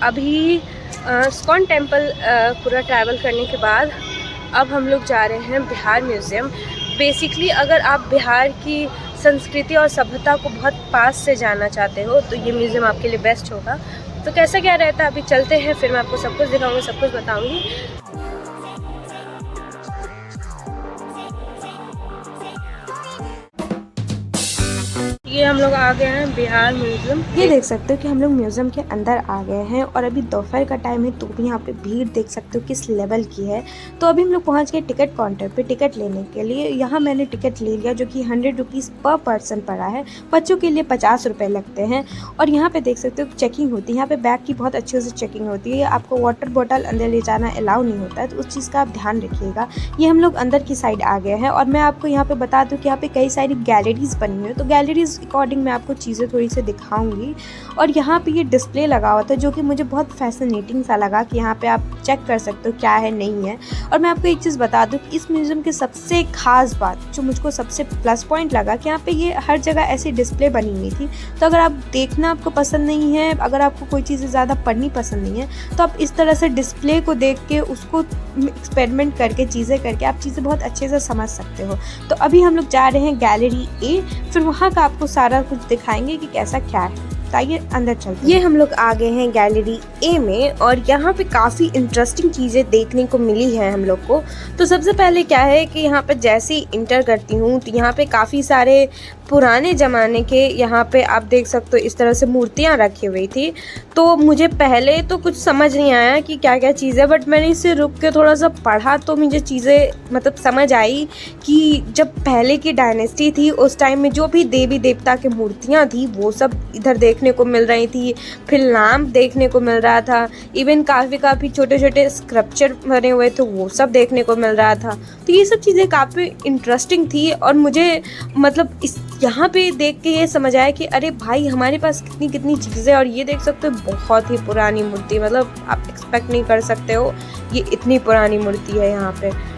अभी ISKCON temple पूरा travel करने के बाद अब हम लोग जा रहे हैं बिहार म्यूज़ियम। बेसिकली अगर आप बिहार की संस्कृति और सभ्यता को बहुत पास से जानना चाहते हो तो ये म्यूज़ियम आपके लिए बेस्ट होगा। तो कैसा क्या रहता है अभी चलते हैं, फिर मैं आपको सब कुछ दिखाऊंगी, सब कुछ बताऊंगी। ये हम लोग आ गए हैं बिहार म्यूज़ियम। ये देख सकते हो कि हम लोग म्यूज़ियम के अंदर आ गए हैं और अभी दोपहर का टाइम है तो भी यहाँ पे भीड़ देख सकते हो किस लेवल की है। तो अभी हम लोग पहुँच गए टिकट काउंटर पे टिकट लेने के लिए। यहाँ मैंने टिकट ले लिया जो कि 100 रुपीज़ पर पर्सन पड़ा है। बच्चों के लिए 50 रुपये लगते हैं। और यहाँ पे देख सकते हो चेकिंग होती है। यहाँ पे बैग की बहुत अच्छे से चेकिंग होती है। आपको वाटर बॉटल अंदर ले जाना अलाउ नहीं होता है, तो उस चीज़ का आप ध्यान रखिएगा। ये हम लोग अंदर की साइड आ गए हैं और मैं आपको यहाँ पे बता दूँ कि यहाँ पे कई सारी गैलरीज बनी हुई है। तो गैलरीज अकॉर्डिंग मैं आपको चीज़ें थोड़ी सी दिखाऊंगी। और यहाँ पे ये डिस्प्ले लगा हुआ था जो कि मुझे बहुत फैसिनेटिंग सा लगा कि यहाँ पे आप चेक कर सकते हो क्या है नहीं है। और मैं आपको एक चीज़ बता दूँ कि इस म्यूज़ियम की सबसे खास बात जो मुझको सबसे प्लस पॉइंट लगा कि यहाँ पे ये हर जगह ऐसी डिस्प्ले बनी हुई थी। तो अगर आप देखना आपको पसंद नहीं है, अगर आपको कोई चीज़ें ज़्यादा पढ़नी पसंद नहीं है, तो आप इस तरह से डिस्प्ले को देख के उसको एक्सपेरिमेंट करके चीज़ें करके आप चीज़ें बहुत अच्छे से समझ सकते हो। तो अभी हम लोग जा रहे हैं गैलरी ए, फिर वहाँ का आपको सारा कुछ दिखाएंगे कि कैसा क्या है। आइए अंदर चलते हैं। ये हम लोग आ गए हैं गैलरी ए में और यहाँ पे काफ़ी इंटरेस्टिंग चीज़ें देखने को मिली है हम लोग को। तो सबसे पहले क्या है कि यहाँ पे जैसे ही इंटर करती हूँ तो यहाँ पे काफ़ी सारे पुराने ज़माने के यहाँ पे आप देख सकते हो इस तरह से मूर्तियाँ रखी हुई थी। तो मुझे पहले तो कुछ समझ नहीं आया कि क्या क्या चीज़ है, बट मैंने इसे रुक के थोड़ा सा पढ़ा तो मुझे चीज़ें मतलब समझ आई कि जब पहले की डायनेस्टी थी उस टाइम में जो भी देवी देवता की मूर्तियाँ थी वो सब इधर देखने को मिल रही थी। फिर लैम्प देखने को मिल रहा था, इवन काफ़ी छोटे छोटे स्क्रप्चर बने हुए थे वो सब देखने को मिल रहा था। तो ये सब चीज़ें काफ़ी इंटरेस्टिंग थी और मुझे मतलब इस यहाँ पे देख के ये समझ आया कि अरे भाई हमारे पास कितनी कितनी चीज़ें। और ये देख सकते हो बहुत ही पुरानी मूर्ति, मतलब आप एक्सपेक्ट नहीं कर सकते हो ये इतनी पुरानी मूर्ति है।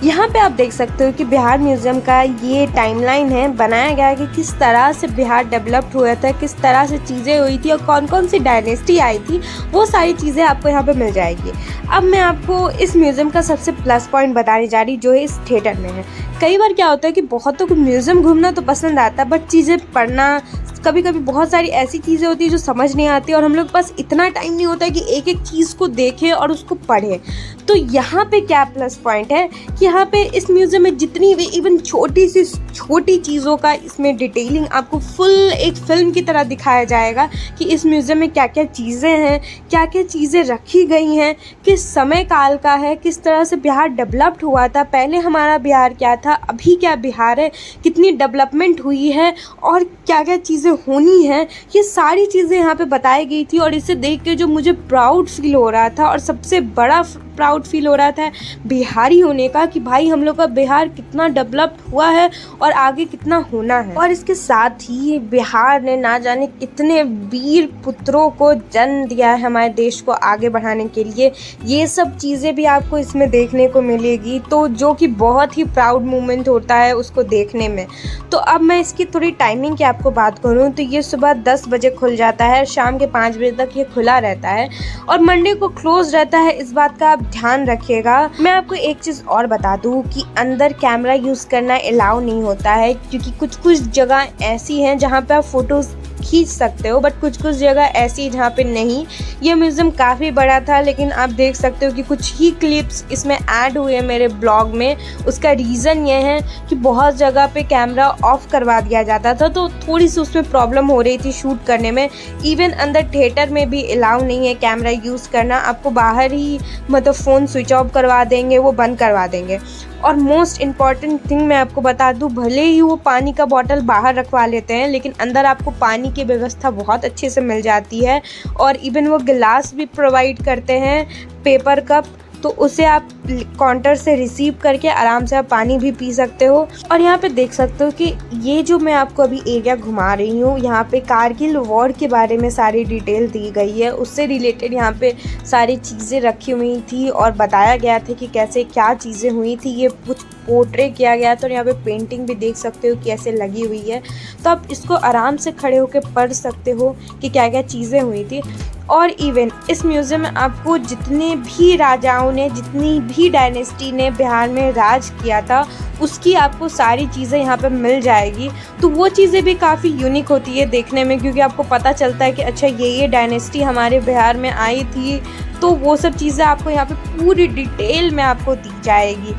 यहाँ पे आप देख सकते हो कि बिहार म्यूज़ियम का ये टाइमलाइन है बनाया गया है कि किस तरह से बिहार डेवलप्ड हुआ था, किस तरह से चीज़ें हुई थी और कौन कौन सी डायनेस्टी आई थी, वो सारी चीज़ें आपको यहाँ पे मिल जाएगी। अब मैं आपको इस म्यूज़ियम का सबसे प्लस पॉइंट बताने जा रही जो है इस थिएटर में है। कई बार क्या होता है कि बहुतों को म्यूज़ियम घूमना तो पसंद आता है, बट चीज़ें पढ़ना, कभी कभी बहुत सारी ऐसी चीज़ें होती है जो समझ नहीं आती और हम लोग के पास इतना टाइम नहीं होता है कि एक एक चीज़ को देखें और उसको पढ़ें। तो यहाँ पे क्या प्लस पॉइंट है कि यहाँ पे इस म्यूज़ियम में जितनी भी इवन छोटी सी छोटी चीज़ों का इसमें डिटेलिंग आपको फुल एक फिल्म की तरह दिखाया जाएगा कि इस म्यूज़ियम में क्या क्या चीज़ें हैं, क्या क्या चीज़ें रखी गई हैं, किस समय काल का है, किस तरह से बिहार डेवलप्ड हुआ था, पहले हमारा बिहार क्या था, अभी क्या बिहार है, कितनी डेवलपमेंट हुई है और क्या क्या चीज़ें होनी है। ये सारी चीज़ें यहाँ पे बताई गई थी और इसे देख के जो मुझे प्राउड फील हो रहा था और सबसे बड़ा प्राउड फील हो रहा था बिहारी होने का कि भाई हम लोग का बिहार कितना डेवलप्ड हुआ है और आगे कितना होना है। और इसके साथ ही बिहार ने ना जाने कितने वीर पुत्रों को जन्म दिया है हमारे देश को आगे बढ़ाने के लिए। ये सब चीज़ें भी आपको इसमें देखने को मिलेगी, तो जो कि बहुत ही प्राउड मोमेंट होता है उसको देखने में। तो अब मैं इसकी थोड़ी टाइमिंग की आपको बात करूँ तो ये सुबह 10 बजे खुल जाता है, शाम के 5 बजे तक ये खुला रहता है और मंडे को क्लोज रहता है। इस बात का आप ध्यान रखिएगा। मैं आपको एक चीज़ और बता दूं कि अंदर कैमरा यूज़ करना अलाउ नहीं होता है, क्योंकि कुछ जगह ऐसी हैं जहां पे आप फोटोज़ खींच सकते हो, बट कुछ जगह ऐसी जहाँ पे नहीं। ये म्यूज़ियम काफ़ी बड़ा था लेकिन आप देख सकते हो कि कुछ ही क्लिप्स इसमें ऐड हुए मेरे ब्लॉग में। उसका रीज़न ये है कि बहुत जगह पे कैमरा ऑफ करवा दिया जाता था तो थोड़ी सी उसमें प्रॉब्लम हो रही थी शूट करने में। इवन अंदर थिएटर में भी अलाउ नहीं है कैमरा यूज़ करना, आपको बाहर ही मतलब फ़ोन स्विच ऑफ करवा देंगे, वो बंद करवा देंगे। और मोस्ट इम्पॉर्टेंट थिंग मैं आपको बता दूं, भले ही वो पानी का बॉटल बाहर रखवा लेते हैं लेकिन अंदर आपको पानी की व्यवस्था बहुत अच्छे से मिल जाती है और इवन वो गिलास भी प्रोवाइड करते हैं, पेपर कप, तो उसे आप काउंटर से रिसीव करके आराम से आप पानी भी पी सकते हो। और यहाँ पे देख सकते हो कि ये जो मैं आपको अभी एरिया घुमा रही हूँ, यहाँ पे कारगिल वॉर के बारे में सारी डिटेल दी गई है। उससे रिलेटेड यहाँ पे सारी चीज़ें रखी हुई थी और बताया गया था कि कैसे क्या चीज़ें हुई थी। ये कुछ पोर्ट्रे किया गया था और यहाँ पे पेंटिंग भी देख सकते हो कि ऐसे लगी हुई है। तो आप इसको आराम से खड़े होकर पढ़ सकते हो कि क्या क्या चीज़ें हुई थी। और इवन इस म्यूज़ियम में आपको जितने भी राजाओं ने, जितनी भी डायनेस्टी ने बिहार में राज किया था, उसकी आपको सारी चीज़ें यहाँ पे मिल जाएगी। तो वो चीज़ें भी काफ़ी यूनिक होती है देखने में, क्योंकि आपको पता चलता है कि अच्छा ये डायनेस्टी हमारे बिहार में आई थी। तो वो सब चीज़ें आपको यहाँ पे पूरी डिटेल में आपको दी जाएगी।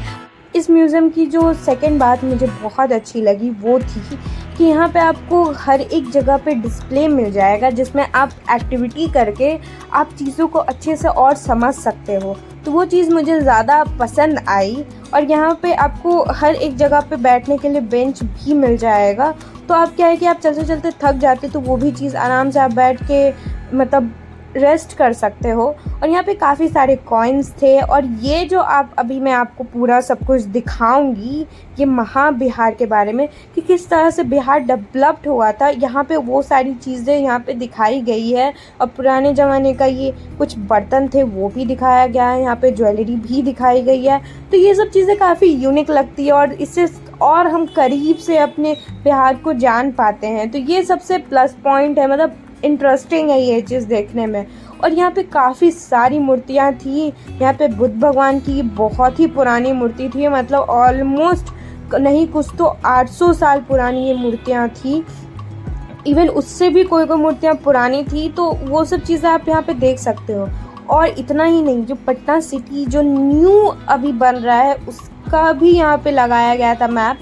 इस म्यूज़ियम की जो सेकंड बात मुझे बहुत अच्छी लगी वो थी कि यहाँ पे आपको हर एक जगह पे डिस्प्ले मिल जाएगा, जिसमें आप एक्टिविटी करके आप चीज़ों को अच्छे से और समझ सकते हो। तो वो चीज़ मुझे ज़्यादा पसंद आई। और यहाँ पे आपको हर एक जगह पे बैठने के लिए बेंच भी मिल जाएगा। तो आप क्या है कि आप चलते चलते थक जाते तो वो भी चीज़ आराम से आप बैठ के मतलब रेस्ट कर सकते हो। और यहाँ पे काफ़ी सारे कॉइन्स थे। और ये जो अभी मैं आपको पूरा सब कुछ दिखाऊंगी, ये बिहार के बारे में कि किस तरह से बिहार डेवलप्ड हुआ था, यहाँ पे वो सारी चीज़ें यहाँ पे दिखाई गई है। और पुराने ज़माने का ये कुछ बर्तन थे वो भी दिखाया गया है, यहाँ पे ज्वेलरी भी दिखाई गई है। तो ये सब चीज़ें काफ़ी यूनिक लगती है और इससे और हम करीब से अपने बिहार को जान पाते हैं। तो ये सबसे प्लस पॉइंट है, मतलब इंटरेस्टिंग है ये चीज़ देखने में। और यहाँ पे काफ़ी सारी मूर्तियाँ थी। यहाँ पे बुद्ध भगवान की बहुत ही पुरानी मूर्ति थी, मतलब ऑलमोस्ट नहीं कुछ तो 800 साल पुरानी ये मूर्तियाँ थी। इवन उससे भी कोई मूर्तियाँ पुरानी थी। तो वो सब चीज़ें आप यहाँ पे देख सकते हो। और इतना ही नहीं, जो पटना सिटी जो न्यू अभी बन रहा है उसका भी यहाँ पे लगाया गया था मैप।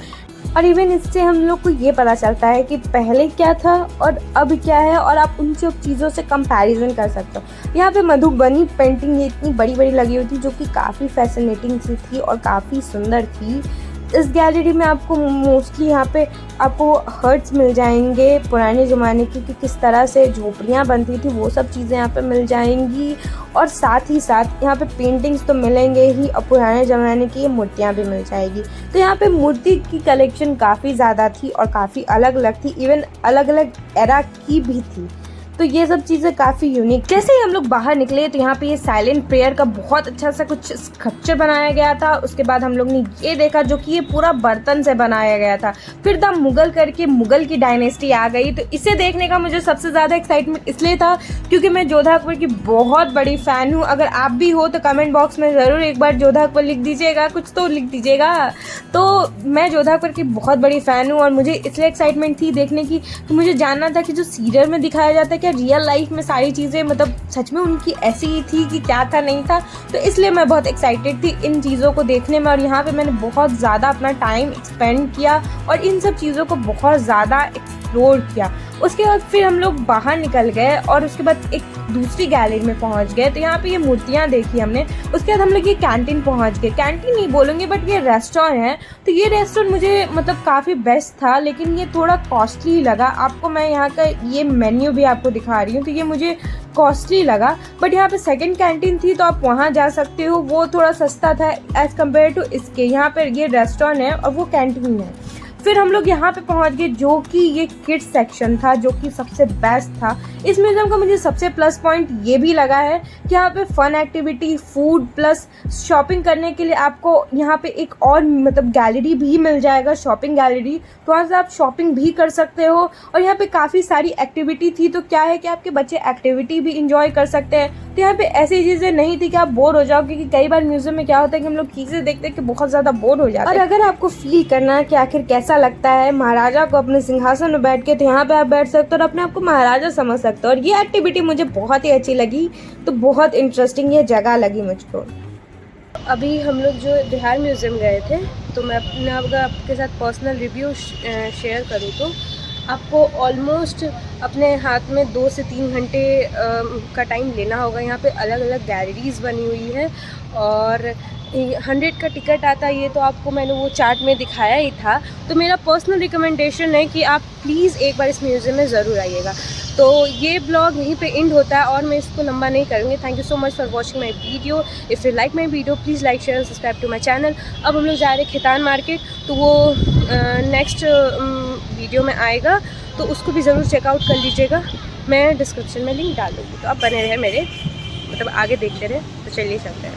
और इवन इससे हम लोग को ये पता चलता है कि पहले क्या था और अब क्या है, और आप उन सब चीज़ों से कंपैरिजन कर सकते हो। यहाँ पे मधुबनी पेंटिंग इतनी बड़ी बड़ी लगी हुई थी जो कि काफ़ी फैसिनेटिंग सी थी और काफ़ी सुंदर थी। इस गैलरी में आपको मोस्टली यहाँ पे आपको हर्ट्स मिल जाएंगे पुराने ज़माने की, कि किस तरह से झोपड़ियाँ बनती थी, वो सब चीज़ें यहाँ पे मिल जाएंगी। और साथ ही साथ यहाँ पे पेंटिंग्स तो मिलेंगे ही और पुराने ज़माने की मूर्तियाँ भी मिल जाएगी। तो यहाँ पे मूर्ति की कलेक्शन काफ़ी ज़्यादा थी और काफ़ी अलग अलग थी, इवन अलग अलग एरा की भी थी। तो ये सब चीज़ें काफ़ी यूनिक। जैसे ही हम लोग बाहर निकले तो यहाँ पे ये साइलेंट प्रेयर का बहुत अच्छा सा कुछ स्ट्रक्चर बनाया गया था। उसके बाद हम लोग ने ये देखा जो कि ये पूरा बर्तन से बनाया गया था। फिर द मुगल करके मुगल की डायनेस्टी आ गई। तो इसे देखने का मुझे सबसे ज़्यादा एक्साइटमेंट इसलिए था क्योंकि मैं जोधा अकबर की बहुत बड़ी फ़ैन हूँ। अगर आप भी हो तो कमेंट बॉक्स में ज़रूर एक बार जोधा अकबर लिख दीजिएगा, कुछ तो लिख दीजिएगा। तो मैं जोधा अकबर की बहुत बड़ी फ़ैन हूँ और मुझे इसलिए एक्साइटमेंट थी देखने की कि मुझे जानना था कि जो सीरियल में दिखाया जाता है रियल लाइफ में सारी चीज़ें मतलब सच में उनकी ऐसी ही थी कि क्या था नहीं था। तो इसलिए मैं बहुत एक्साइटेड थी इन चीज़ों को देखने में। और यहाँ पे मैंने बहुत ज़्यादा अपना टाइम स्पेंड किया और इन सब चीज़ों को बहुत ज़्यादा एक्सप्लोर किया। उसके बाद फिर हम लोग बाहर निकल गए और उसके बाद एक दूसरी गैलरी में पहुंच गए। तो यहाँ पे ये मूर्तियाँ देखी हमने। उसके बाद हम लोग ये कैंटीन पहुंच गए। कैंटीन नहीं बोलूँगी बट ये रेस्टोरेंट है। तो ये रेस्टोरेंट मुझे मतलब काफ़ी बेस्ट था, लेकिन ये थोड़ा कॉस्टली लगा। आपको मैं यहाँ का ये मेन्यू भी आपको दिखा रही हूँ, तो ये मुझे कॉस्टली लगा। बट यहाँ पे सेकंड कैंटीन थी तो आप वहाँ जा सकते हो, वो थोड़ा सस्ता था एज़ कम्पेयर टू इसके। यहाँ पर ये रेस्टोरेंट है और वो कैंटीन है। फिर हम लोग यहाँ पे पहुँच गए जो कि ये किड्स सेक्शन था, जो कि सबसे बेस्ट था। इस म्यूज़ियम का मुझे सबसे प्लस पॉइंट ये भी लगा है कि यहाँ पे fun activity, food plus shopping करने के लिए आपको यहाँ पे एक और मतलब गैलरी भी मिल जाएगा, शॉपिंग गैलरी। तो वहाँ से आप शॉपिंग भी कर सकते हो। और यहाँ पे काफ़ी सारी एक्टिविटी थी, तो क्या है कि आपके बच्चे एक्टिविटी भी इंजॉय कर सकते हैं। तो यहाँ पे ऐसी चीज़ें नहीं थी कि आप बोर हो जाओ, क्योंकि कई बार म्यूज़ियम में क्या होता है कि हम लोग चीज़ें देखते कि बहुत ज़्यादा बोर हो जाते हैं। और अगर आपको फील करना है कि आखिर कैसा लगता है महाराजा को अपने सिंहासन में बैठ के, तो यहाँ पे आप बैठ सकते हो और अपने आप को महाराजा समझ सकते हो। और ये एक्टिविटी मुझे बहुत ही अच्छी लगी, तो बहुत इंटरेस्टिंग ये जगह लगी मुझको। अभी हम लोग जो बिहार म्यूज़ियम गए थे, तो मैं अपना आपके साथ पर्सनल रिव्यू शेयर करूँ तो आपको ऑलमोस्ट अपने हाथ में 2 से 3 घंटे का टाइम लेना होगा। यहाँ पे अलग अलग गैलरीज़ बनी हुई है और 100 का टिकट आता है, ये तो आपको मैंने वो चार्ट में दिखाया ही था। तो मेरा पर्सनल रिकमेंडेशन है कि आप प्लीज़ एक बार इस म्यूज़ियम में ज़रूर आइएगा। तो ये ब्लॉग यहीं पे एंड होता है और मैं इसको लंबा नहीं करूँगी। Thank you so much for watching my video. If you like my video please like share subscribe to my channel. अब हम लोग जा रहे हैं खैतान मार्केट, तो वो नेक्स्ट वीडियो में आएगा, तो उसको भी ज़रूर चेकआउट कर लीजिएगा। मैं डिस्क्रिप्शन में लिंक डाल दूँगी, तो आप बने रहे मेरे, मतलब आगे देखते रहे। तो चलिए चलते हैं।